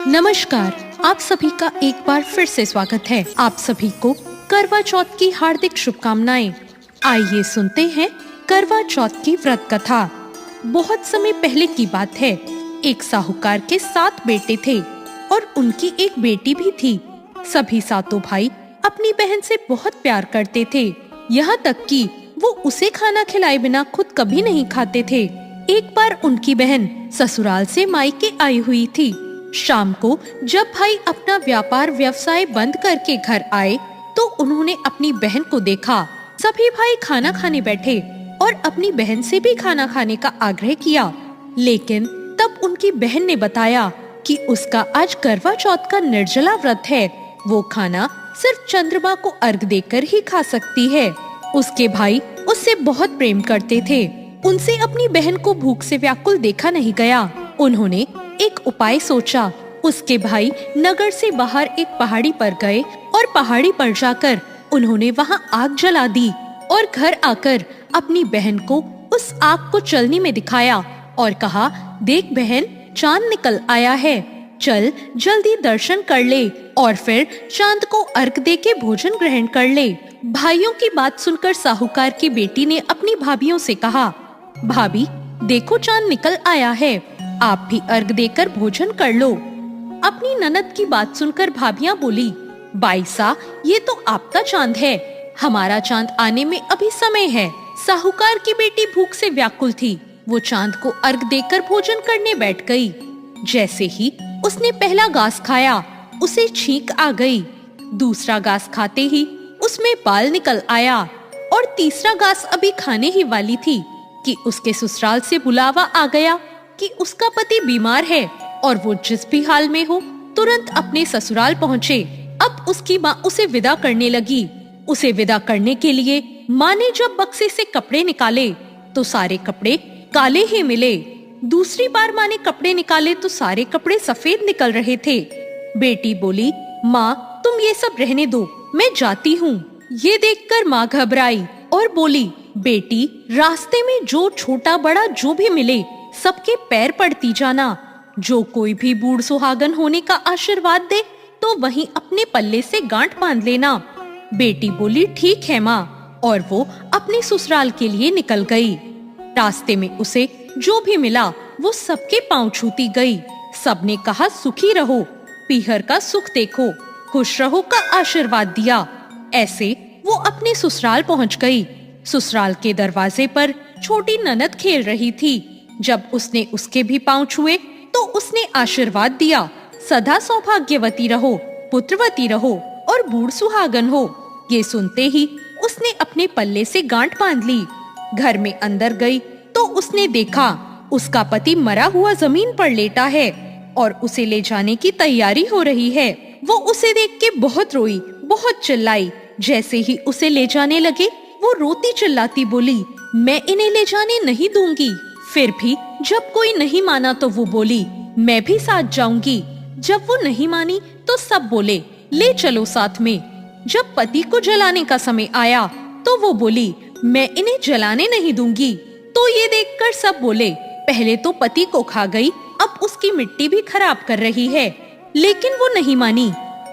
नमस्कार। आप सभी का एक बार फिर से स्वागत है। आप सभी को करवा चौथ की हार्दिक शुभकामनाएं। आइए सुनते हैं करवा चौथ की व्रत कथा। बहुत समय पहले की बात है। एक साहूकार के 7 बेटे थे और उनकी एक बेटी भी थी। सभी सातों भाई अपनी बहन से बहुत प्यार करते थे, यहाँ तक कि वो उसे खाना खिलाए बिना खुद कभी नहीं खाते थे। एक बार उनकी बहन ससुराल से मायके आई हुई थी। शाम को जब भाई अपना व्यापार व्यवसाय बंद करके घर आए तो उन्होंने अपनी बहन को देखा। सभी भाई खाना खाने बैठे और अपनी बहन से भी खाना खाने का आग्रह किया, लेकिन तब उनकी बहन ने बताया कि उसका आज करवा चौथ का निर्जला व्रत है। वो खाना सिर्फ चंद्रमा को अर्घ देकर ही खा सकती है। उसके भाई उससे बहुत प्रेम करते थे। उनसे अपनी बहन को भूख से व्याकुल देखा नहीं गया। उन्होंने एक उपाय सोचा। उसके भाई नगर से बाहर एक पहाड़ी पर गए और पहाड़ी पर जाकर उन्होंने वहां आग जला दी और घर आकर अपनी बहन को उस आग को चलनी में दिखाया और कहा, देख बहन, चांद निकल आया है, चल जल्दी दर्शन कर ले और फिर चांद को अर्घ दे के भोजन ग्रहण कर ले। भाइयों की बात सुनकर साहूकार की बेटी ने अपनी भाभियों से कहा, भाभी देखो चांद निकल आया है, आप भी अर्घ देकर भोजन कर लो। अपनी ननद की बात सुनकर भाभियां बोली, बाईसा ये तो आपका चांद है, हमारा चांद आने में अभी समय है। साहूकार की बेटी भूख से व्याकुल थी। वो चांद को अर्घ देकर भोजन करने बैठ गई। जैसे ही उसने पहला घास खाया उसे छींक आ गई। दूसरा घास खाते ही उसमें बाल निकल आया और तीसरा घास अभी खाने ही वाली थी कि उसके ससुराल से बुलावा आ गया कि उसका पति बीमार है और वो जिस भी हाल में हो तुरंत अपने ससुराल पहुँचे। अब उसकी माँ उसे विदा करने लगी। उसे विदा करने के लिए माँ ने जब बक्से से कपड़े निकाले तो सारे कपड़े काले ही मिले। दूसरी बार माँ ने कपड़े निकाले तो सारे कपड़े सफेद निकल रहे थे। बेटी बोली, माँ तुम ये सब रहने दो, मैं जाती हूँ। ये देखकर माँ घबराई और बोली, बेटी रास्ते में जो छोटा बड़ा जो भी मिले सबके पैर पड़ती जाना। जो कोई भी बूढ़ सुहागन होने का आशीर्वाद दे तो वहीं अपने पल्ले से गांठ बांध लेना। बेटी बोली, ठीक है माँ, और वो अपने ससुराल के लिए निकल गई। रास्ते में उसे जो भी मिला वो सबके पांव छूती गई। सबने कहा, सुखी रहो, पीहर का सुख देखो, खुश रहो का आशीर्वाद दिया। ऐसे वो अपने ससुराल पहुंच गई। ससुराल के दरवाजे पर छोटी ननद खेल रही थी। जब उसने उसके भी पांव छुए तो उसने आशीर्वाद दिया, सदा सौभाग्यवती रहो, पुत्रवती रहो और बूढ़ सुहागन हो। ये सुनते ही उसने अपने पल्ले से गांठ बांध ली। घर में अंदर गई तो उसने देखा उसका पति मरा हुआ जमीन पर लेटा है और उसे ले जाने की तैयारी हो रही है। वो उसे देख के बहुत रोई, बहुत चिल्लाई। जैसे ही उसे ले जाने लगे वो रोती चिल्लाती बोली, मैं इन्हें ले जाने नहीं दूंगी। फिर भी जब कोई नहीं माना तो वो बोली, मैं भी साथ जाऊंगी। जब वो नहीं मानी तो सब बोले, ले चलो साथ में। जब पति को जलाने का समय आया तो वो बोली, मैं इन्हें जलाने नहीं दूंगी। तो ये देखकर सब बोले, पहले तो पति को खा गई, अब उसकी मिट्टी भी खराब कर रही है। लेकिन वो नहीं मानी।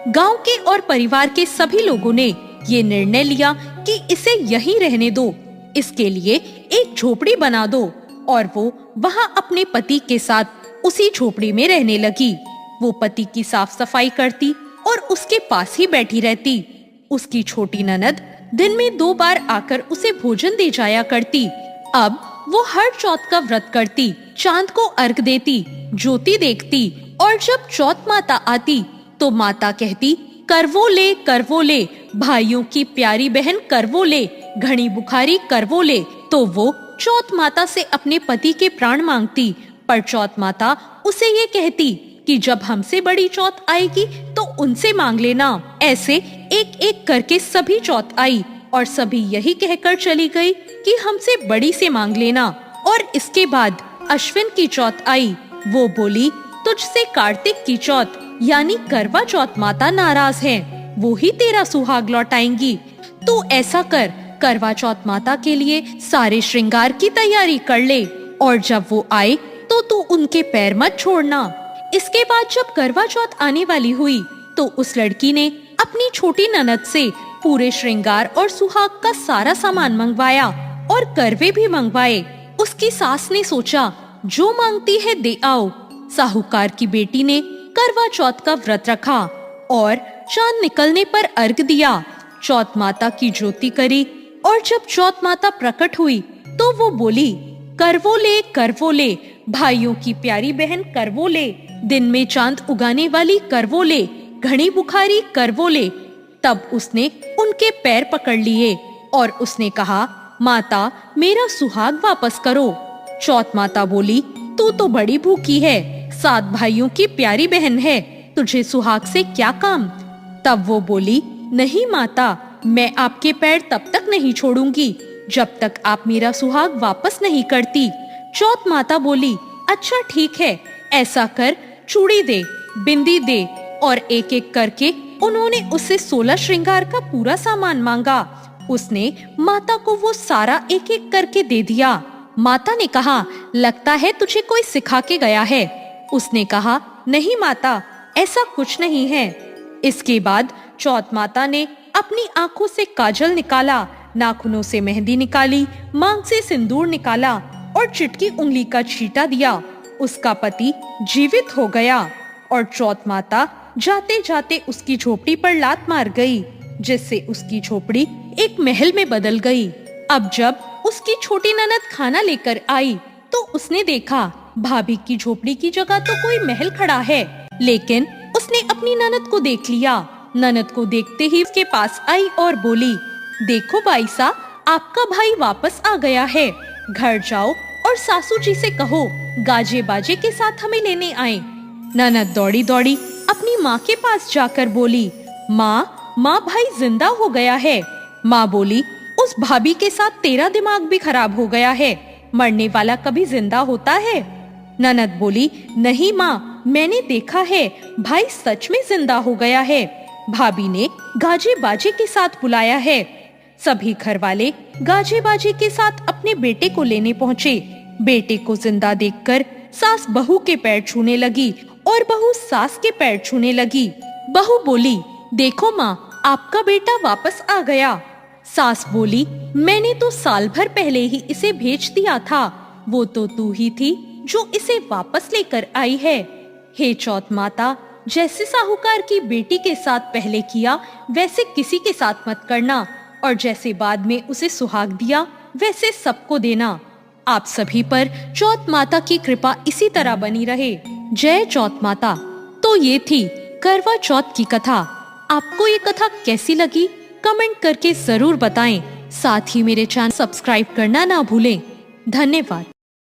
गांव के और परिवार के सभी लोगों ने ये निर्णय लिया कि इसे यहीं रहने दो, इसके लिए एक झोपड़ी बना दो और वो वहां अपने पति के साथ उसी झोपड़ी में रहने लगी। वो पति की साफ सफाई करती और उसके पास ही बैठी रहती। उसकी छोटी ननद दिन में 2 बार आकर उसे भोजन दे जाया करती। अब वो हर चौथ का व्रत करती, चांद को अर्घ देती, ज्योति देखती और जब चौथ माता आती तो माता कहती, करवो ले, भाइयों की प्यारी बहन करवो ले, घड़ी बुखारी करवो ले। तो वो चौथ माता से अपने पति के प्राण मांगती, पर चौथ माता उसे ये कहती कि जब हमसे बड़ी चौथ आएगी तो उनसे मांग लेना। ऐसे एक एक करके सभी चौथ आई और सभी यही कहकर चली गई कि हमसे बड़ी से मांग लेना। और इसके बाद अश्विन की चौथ आई। वो बोली, तुझसे कार्तिक की चौथ यानी करवा चौथ माता नाराज है, वो ही तेरा सुहाग लौटाएंगी। तो ऐसा कर, करवा चौथ माता के लिए सारे श्रृंगार की तैयारी कर ले और जब वो आए तो तू उनके पैर मत छोड़ना। इसके बाद जब करवा चौथ आने वाली हुई तो उस लड़की ने अपनी छोटी ननद से पूरे श्रृंगार और सुहाग का सारा सामान मंगवाया और करवे भी मंगवाए। उसकी सास ने सोचा जो मांगती है दे आओ। साहूकार की बेटी ने करवा चौथ का व्रत रखा और चांद निकलने पर अर्घ दिया। चौथ माता की ज्योति करी और जब चौथ माता प्रकट हुई तो वो बोली, करवो ले भाइयों की प्यारी बहन करवो ले, दिन में चांद उगाने वाली करवो ले, घनी बुखारी करवो ले। तब उसने उनके पैर पकड़ लिए और उसने कहा, माता मेरा सुहाग वापस करो। चौथ माता बोली, तू तो बड़ी भूखी है, 7 भाइयों की प्यारी बहन है, तुझे सुहाग से क्या काम। तब वो बोली, नहीं माता, मैं आपके पैर तब तक नहीं छोड़ूंगी जब तक आप मेरा सुहाग वापस नहीं करती। चौथ माता बोली, अच्छा ठीक है, ऐसा कर, चूड़ी दे, बिंदी दे। और एक एक करके उन्होंने उससे 16 श्रृंगार का पूरा सामान मांगा। उसने माता को वो सारा एक एक करके दे दिया। माता ने कहा, लगता है तुझे कोई सिखा के गया है। उसने कहा, नहीं माता, ऐसा कुछ नहीं है। इसके बाद चौथ माता ने अपनी आंखों से काजल निकाला, नाखूनों से मेहंदी निकाली, मांग से सिंदूर निकाला और चिटकी उंगली का छींटा दिया। उसका पति जीवित हो गया और चौथ माता जाते जाते उसकी झोपड़ी पर लात मार गई, जिससे उसकी झोपड़ी एक महल में बदल गई। अब जब उसकी छोटी ननद खाना लेकर आई तो उसने देखा भाभी की झोपड़ी की जगह तो कोई महल खड़ा है, लेकिन उसने अपनी ननद को देख लिया। ननद को देखते ही उसके पास आई और बोली, देखो बाईसा, आपका भाई वापस आ गया है, घर जाओ और सासू जी से कहो गाजे बाजे के साथ हमें लेने आए। ननद दौड़ी दौड़ी अपनी माँ के पास जाकर बोली, माँ भाई जिंदा हो गया है। माँ बोली, उस भाभी के साथ तेरा दिमाग भी खराब हो गया है, मरने वाला कभी जिंदा होता है। ननद बोली, नहीं माँ, मैंने देखा है, भाई सच में जिंदा हो गया है। भाभी ने गाजे बाजे के साथ बुलाया है। सभी घर वाले गाजे बाजे के साथ अपने बेटे को लेने पहुँचे। बेटे को जिंदा देखकर सास बहू के पैर छूने लगी और बहू सास के पैर छूने लगी। बहू बोली, देखो माँ, आपका बेटा वापस आ गया। सास बोली, मैंने तो साल भर पहले ही इसे भेज दिया था, वो तो तू ही थी जो इसे वापस लेकर आई है। हे चौथ माता, जैसे साहूकार की बेटी के साथ पहले किया वैसे किसी के साथ मत करना, और जैसे बाद में उसे सुहाग दिया वैसे सबको देना। आप सभी पर चौथ माता की कृपा इसी तरह बनी रहे। जय चौथ माता। तो ये थी करवा चौथ की कथा। आपको ये कथा कैसी लगी कमेंट करके जरूर बताएं। साथ ही मेरे चैनल सब्सक्राइब करना ना भूलें। धन्यवाद।